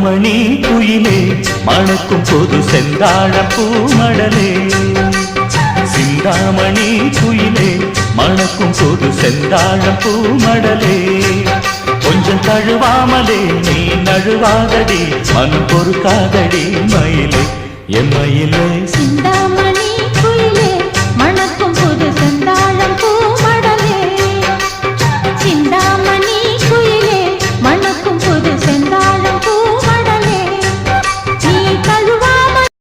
சிந்தாமணி குயிலே மணக்கும் பொது செந்தாழப்பூ மடலே சிந்தாமணி குயிலே மணக்கும் பொது செந்தாழப்பூ மடலே கொஞ்சம் தழுவாமலே நீ நழுவாதடி மனம் பொறுக்காதடி மயிலே என் மயிலே சிந்தாமணி